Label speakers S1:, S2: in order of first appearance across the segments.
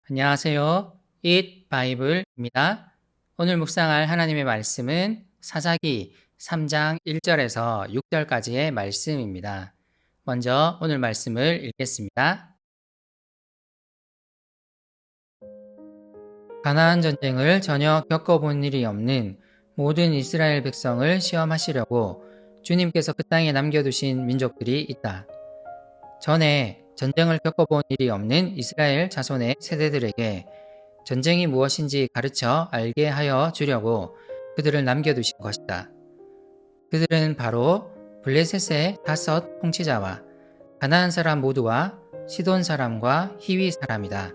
S1: 안녕하세요. Eat Bible입니다. 오늘 묵상할 하나님의 말씀은 사사기 3장 1절에서 6절까지의 말씀입니다. 먼저 오늘 말씀을 읽겠습니다. 가나안 전쟁을 전혀 겪어본 일이 없는 모든 이스라엘 백성을 시험하시려고 주님께서 그 땅에 남겨두신 민족들이 있다. 전에 전쟁을 겪어본 일이 없는 이스라엘 자손의 세대들에게 전쟁이 무엇인지 가르쳐 알게 하여 주려고 그들을 남겨두신 것이다. 그들은 바로 블레셋의 다섯 통치자와 가나안 사람 모두와 시돈 사람과 히위 사람이다.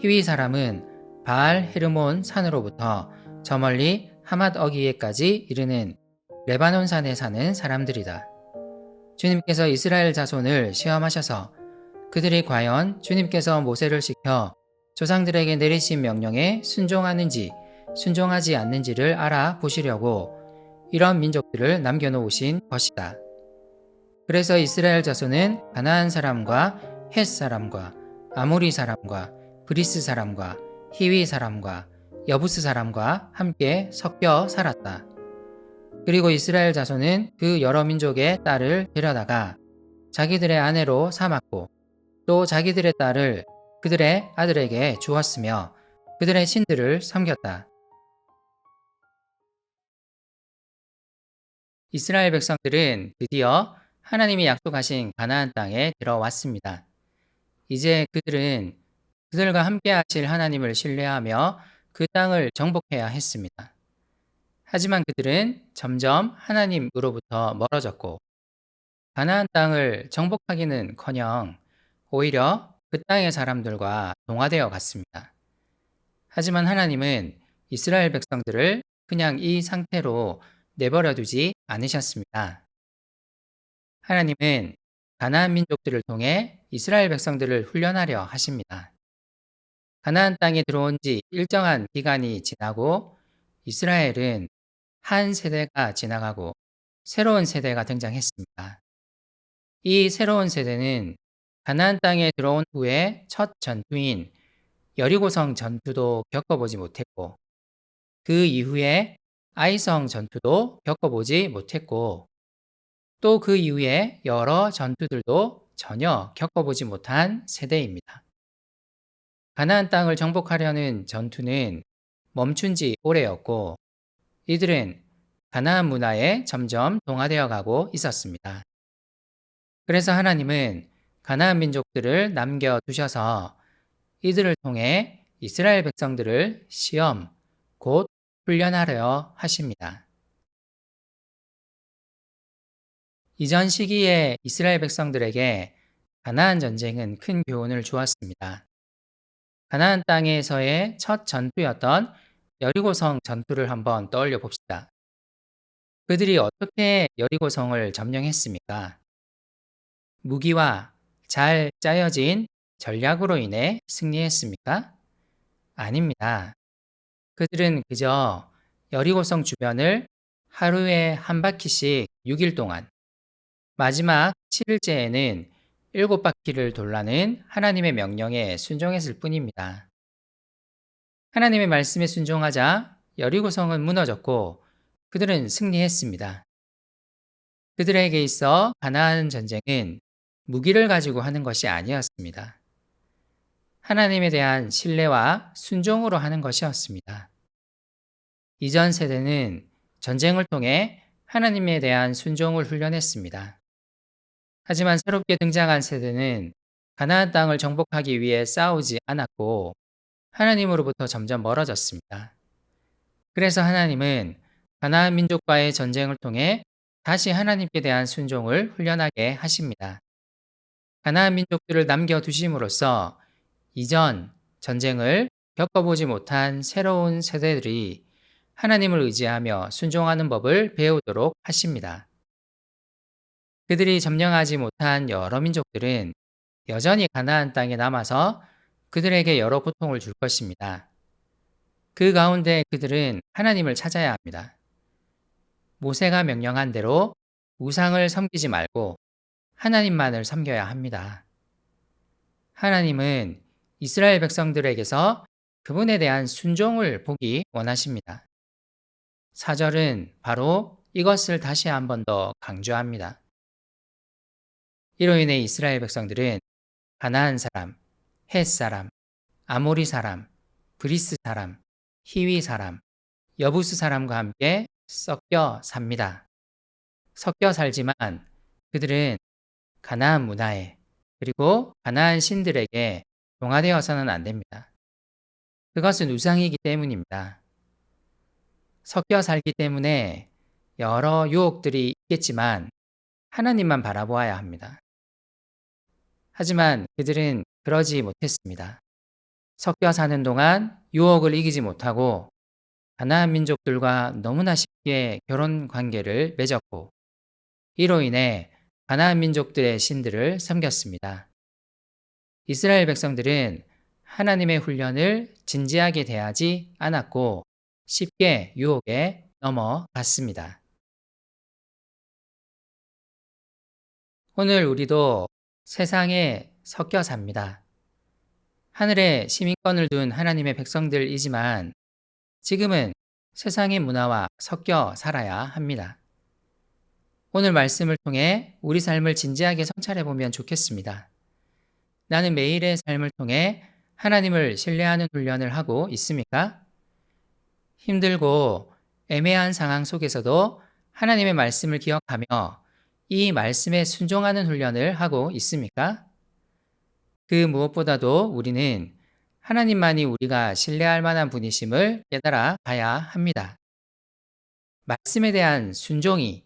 S1: 히위 사람은 바알 헤르몬 산으로부터 저 멀리 하맛 어기에까지 이르는 레바논 산에 사는 사람들이다. 주님께서 이스라엘 자손을 시험하셔서 그들이 과연 주님께서 모세를 시켜 조상들에게 내리신 명령에 순종하는지 순종하지 않는지를 알아보시려고 이런 민족들을 남겨놓으신 것이다. 그래서 이스라엘 자손은 가나안 사람과 헷 사람과 아모리 사람과 브리스 사람과 히위 사람과 여부스 사람과 함께 섞여 살았다. 그리고 이스라엘 자손은 그 여러 민족의 딸을 데려다가 자기들의 아내로 삼았고 또 자기들의 딸을 그들의 아들에게 주었으며 그들의 신들을 섬겼다. 이스라엘 백성들은 드디어 하나님이 약속하신 가나안 땅에 들어왔습니다. 이제 그들은 그들과 함께 하실 하나님을 신뢰하며 그 땅을 정복해야 했습니다. 하지만 그들은 점점 하나님으로부터 멀어졌고 가나안 땅을 정복하기는커녕 오히려 그 땅의 사람들과 동화되어 갔습니다. 하지만 하나님은 이스라엘 백성들을 그냥 이 상태로 내버려 두지 않으셨습니다. 하나님은 가나안 민족들을 통해 이스라엘 백성들을 훈련하려 하십니다. 가나안 땅에 들어온 지 일정한 기간이 지나고 이스라엘은 한 세대가 지나가고 새로운 세대가 등장했습니다. 이 새로운 세대는 가나안 땅에 들어온 후에 첫 전투인 여리고성 전투도 겪어보지 못했고 그 이후에 아이성 전투도 겪어보지 못했고 또 그 이후에 여러 전투들도 전혀 겪어보지 못한 세대입니다. 가나안 땅을 정복하려는 전투는 멈춘 지 오래였고 이들은 가나안 문화에 점점 동화되어 가고 있었습니다. 그래서 하나님은 가나안 민족들을 남겨두셔서 이들을 통해 이스라엘 백성들을 시험, 곧 훈련하려 하십니다. 이전 시기에 이스라엘 백성들에게 가나안 전쟁은 큰 교훈을 주었습니다. 가나안 땅에서의 첫 전투였던 여리고성 전투를 한번 떠올려 봅시다. 그들이 어떻게 여리고성을 점령했습니까? 무기와 잘 짜여진 전략으로 인해 승리했습니까? 아닙니다. 그들은 그저 여리고성 주변을 하루에 한 바퀴씩 6일 동안, 마지막 7일째에는 7바퀴를 돌라는 하나님의 명령에 순종했을 뿐입니다. 하나님의 말씀에 순종하자 여리고성은 무너졌고 그들은 승리했습니다. 그들에게 있어 가나안 전쟁은 무기를 가지고 하는 것이 아니었습니다. 하나님에 대한 신뢰와 순종으로 하는 것이었습니다. 이전 세대는 전쟁을 통해 하나님에 대한 순종을 훈련했습니다. 하지만 새롭게 등장한 세대는 가나안 땅을 정복하기 위해 싸우지 않았고 하나님으로부터 점점 멀어졌습니다. 그래서 하나님은 가나안 민족과의 전쟁을 통해 다시 하나님께 대한 순종을 훈련하게 하십니다. 가나안 민족들을 남겨두심으로써 이전 전쟁을 겪어보지 못한 새로운 세대들이 하나님을 의지하며 순종하는 법을 배우도록 하십니다. 그들이 점령하지 못한 여러 민족들은 여전히 가나안 땅에 남아서 그들에게 여러 고통을 줄 것입니다. 그 가운데 그들은 하나님을 찾아야 합니다. 모세가 명령한 대로 우상을 섬기지 말고 하나님만을 섬겨야 합니다. 하나님은 이스라엘 백성들에게서 그분에 대한 순종을 보기 원하십니다. 4절은 바로 이것을 다시 한 번 더 강조합니다. 이로 인해 이스라엘 백성들은 가나안 사람, 헷 사람, 아모리 사람, 브리스 사람, 히위 사람, 여부스 사람과 함께 섞여 삽니다. 섞여 살지만 그들은 가나안 문화에 그리고 가나안 신들에게 동화되어서는 안 됩니다. 그것은 우상이기 때문입니다. 섞여 살기 때문에 여러 유혹들이 있겠지만 하나님만 바라보아야 합니다. 하지만 그들은 그러지 못했습니다. 섞여 사는 동안 유혹을 이기지 못하고 가나안 민족들과 너무나 쉽게 결혼 관계를 맺었고 이로 인해 가나안 민족들의 신들을 섬겼습니다. 이스라엘 백성들은 하나님의 훈련을 진지하게 대하지 않았고 쉽게 유혹에 넘어갔습니다. 오늘 우리도 세상에 섞여 삽니다. 하늘에 시민권을 둔 하나님의 백성들이지만 지금은 세상의 문화와 섞여 살아야 합니다. 오늘 말씀을 통해 우리 삶을 진지하게 성찰해 보면 좋겠습니다. 나는 매일의 삶을 통해 하나님을 신뢰하는 훈련을 하고 있습니까? 힘들고 애매한 상황 속에서도 하나님의 말씀을 기억하며 이 말씀에 순종하는 훈련을 하고 있습니까? 그 무엇보다도 우리는 하나님만이 우리가 신뢰할 만한 분이심을 깨달아 가야 합니다. 말씀에 대한 순종이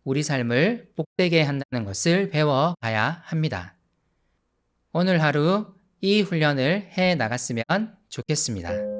S1: 우리 삶을 복되게 한다는 것을 배워 가야 합니다. 오늘 하루 이 훈련을 해 나갔으면 좋겠습니다.